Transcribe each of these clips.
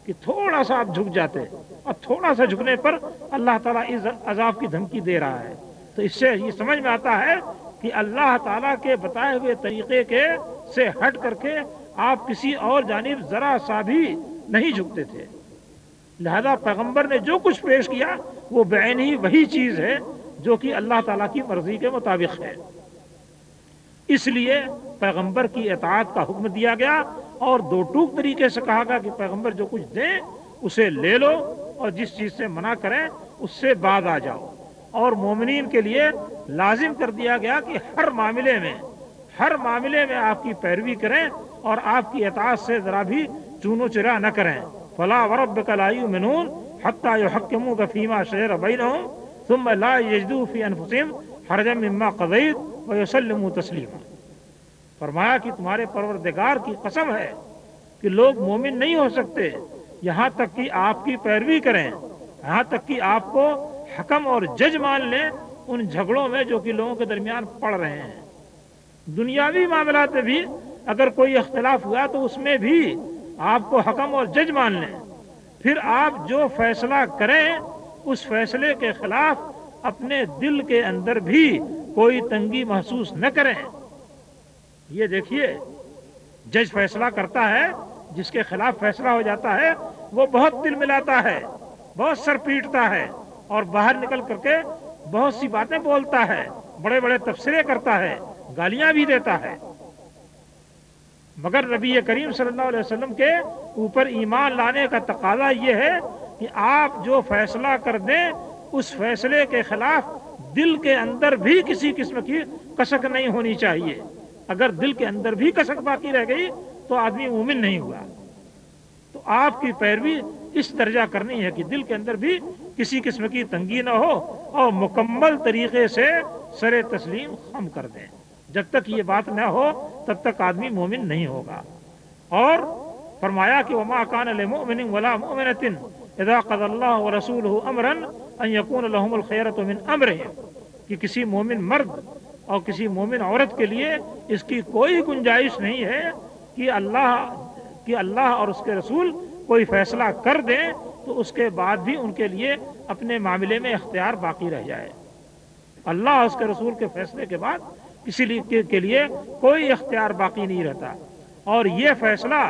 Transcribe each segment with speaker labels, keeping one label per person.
Speaker 1: کہ تھوڑا سا آپ جھک جاتے، اور تھوڑا سا جھکنے پر اللہ تعالیٰ اس عذاب کی دھمکی دے رہا ہے۔ تو اس سے یہ سمجھ میں آتا ہے کہ اللہ تعالیٰ کے بتائے ہوئے طریقے سے ہٹ کر کے آپ کسی اور جانب ذرا سا بھی نہیں جھکتے تھے۔ لہذا پیغمبر نے جو کچھ پیش کیا وہ بعین ہی وہی چیز ہے جو کہ اللہ تعالیٰ کی مرضی کے مطابق ہے۔ اس لیے پیغمبر کی اطاعت کا حکم دیا گیا، اور دو ٹوک طریقے سے کہا گیا کہ پیغمبر جو کچھ دیں اسے لے لو، اور جس چیز سے منع کریں اس سے باز آ جاؤ۔ اور مومنین کے لیے لازم کر دیا گیا کہ ہر معاملے میں آپ کی پیروی کریں اور آپ کی اطاعت سے ذرا بھی چون و چرا نہ کریں۔ فلا وربک لا یؤمنون حتی یحکموک فیما شجر بینہم ثم لا یجدوا فی انفسہم حرجا مما قضیت ویسلموا تسلیما۔ فرمایا کہ تمہارے پروردگار کی قسم ہے کہ لوگ مومن نہیں ہو سکتے یہاں تک کہ آپ کی پیروی کریں، یہاں تک کہ آپ کو حکم اور جج مان لیں ان جھگڑوں میں جو کہ لوگوں کے درمیان پڑ رہے ہیں۔ دنیاوی معاملات میں بھی اگر کوئی اختلاف ہوا تو اس میں بھی آپ کو حکم اور جج مان لیں، پھر آپ جو فیصلہ کریں اس فیصلے کے خلاف اپنے دل کے اندر بھی کوئی تنگی محسوس نہ کریں۔ یہ دیکھیے، جج فیصلہ کرتا ہے، جس کے خلاف فیصلہ ہو جاتا ہے وہ بہت دل ملاتا ہے، بہت سر پیٹتا ہے، اور باہر نکل کر کے بہت سی باتیں بولتا ہے، بڑے بڑے تبصرے کرتا ہے، گالیاں بھی دیتا ہے۔ مگر نبی کریم صلی اللہ علیہ وسلم کے اوپر ایمان لانے کا تقاضا یہ ہے کہ آپ جو فیصلہ کر دیں اس فیصلے کے خلاف دل کے اندر بھی کسی قسم کی کسک نہیں ہونی چاہیے۔ اگر دل کے اندر بھی کسک باقی رہ گئی تو آدمی مومن نہیں ہوا۔ تو آپ کی پیروی اس درجہ کرنی ہے کہ دل کے اندر بھی کسی قسم کی تنگی نہ ہو اور مکمل طریقے سے سر تسلیم خم کر دیں۔ جب تک یہ بات نہ ہو تب تک آدمی مومن نہیں ہوگا۔ اور فرمایا کہ وما کان لمؤمن ولا مؤمنۃ اذا قضى الله ورسوله امرا ان يكون لهم الخيرة من امرهم، کہ کسی مومن مرد اور کسی مومن عورت کے لیے اس کی کوئی گنجائش نہیں ہے کہ اللہ اور اس کے رسول کوئی فیصلہ کر دیں تو اس کے بعد بھی ان کے لیے اپنے معاملے میں اختیار باقی رہ جائے۔ اللہ اور اس کے رسول کے فیصلے کے بعد کسی کے لیے کوئی اختیار باقی نہیں رہتا۔ اور یہ فیصلہ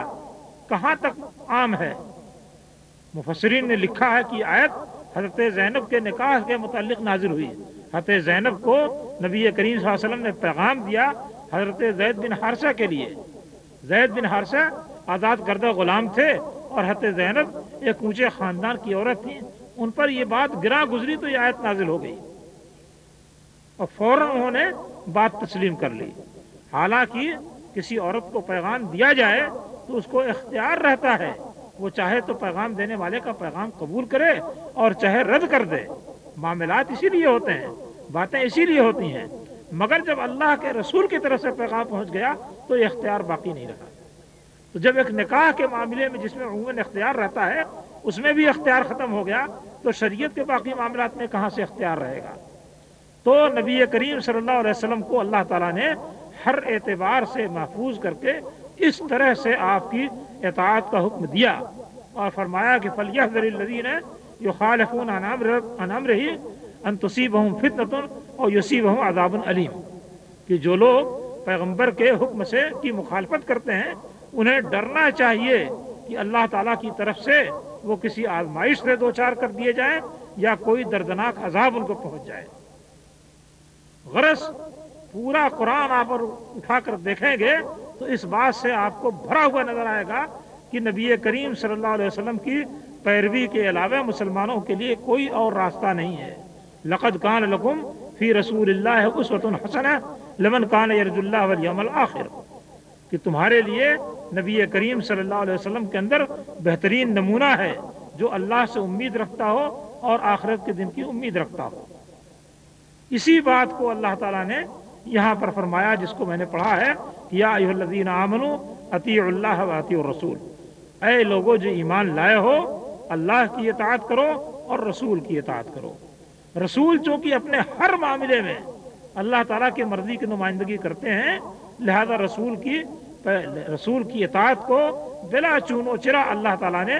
Speaker 1: کہاں تک عام ہے؟ مفسرین نے لکھا ہے کہ آیت حضرت زینب کے نکاح کے متعلق نازل ہوئی۔ حضرت زینب کو نبی کریم صلی اللہ علیہ وسلم نے پیغام دیا حضرت زید بن حارثہ کے لیے۔ زید بن حارثہ آزاد کردہ غلام تھے اور حضرت زینب ایک اونچے خاندان کی عورت تھی، ان پر یہ بات گراں گزری تو یہ آیت نازل ہو گئی اور فوراً انہوں نے بات تسلیم کر لی۔ حالانکہ کسی عورت کو پیغام دیا جائے تو اس کو اختیار رہتا ہے، وہ چاہے تو پیغام دینے والے کا پیغام قبول کرے اور چاہے رد کر دے۔ معاملات اسی لیے ہوتے ہیں، باتیں اسی لیے ہوتی ہیں۔ مگر جب اللہ کے رسول کی طرف سے پیغام پہنچ گیا تو یہ اختیار باقی نہیں رہا۔ تو جب ایک نکاح کے معاملے میں جس میں عموماً اختیار رہتا ہے اس میں بھی اختیار ختم ہو گیا تو شریعت کے باقی معاملات میں کہاں سے اختیار رہے گا؟ تو نبی کریم صلی اللہ علیہ وسلم کو اللہ تعالیٰ نے ہر اعتبار سے محفوظ کر کے اس طرح سے آپ کی اطاعت کا حکم دیا اور فرمایا کہ فَلْيَحْذَرِ الَّذِينَ يُخَالِفُونَ عَنْ أَمْرِهِ أَن تُصِيبَهُمْ فِتْنَةٌ أَوْ يُصِيبَهُمْ عَذَابٌ أَلِيمٌ، کہ جو لوگ پیغمبر کے حکم سے کی مخالفت کرتے ہیں انہیں ڈرنا چاہیے کہ اللہ تعالیٰ کی طرف سے وہ کسی آزمائش سے دوچار کر دیے جائیں یا کوئی دردناک عذاب ان کو پہنچ جائے۔ غرض پورا قرآن آپ اٹھا کر دیکھیں گے تو اس بات سے آپ کو بھرا ہوا نظر آئے گا کہ نبی کریم صلی اللہ علیہ وسلم کی پیروی کے علاوہ مسلمانوں کے لیے کوئی اور راستہ نہیں ہے۔ لقد کان لکم فی رسول اللہ اسوۃ حسنہ لمن کان یرجو اللہ والیوم الآخر، کہ تمہارے لیے نبی کریم صلی اللہ علیہ وسلم کے اندر بہترین نمونہ ہے جو اللہ سے امید رکھتا ہو اور آخرت کے دن کی امید رکھتا ہو۔ اسی بات کو اللہ تعالیٰ نے یہاں پر فرمایا جس کو میں نے پڑھا ہے، یا ایھا الذین آمنوا اطیعوا اللہ واطیعوا الرسول، اے لوگو جو ایمان لائے ہو اللہ کی اطاعت کرو اور رسول کی اطاعت کرو۔ رسول چونکہ اپنے ہر معاملے میں اللہ تعالیٰ کی مرضی کی نمائندگی کرتے ہیں، لہذا رسول کی اطاعت کو بلا چون و چرا اللہ تعالیٰ نے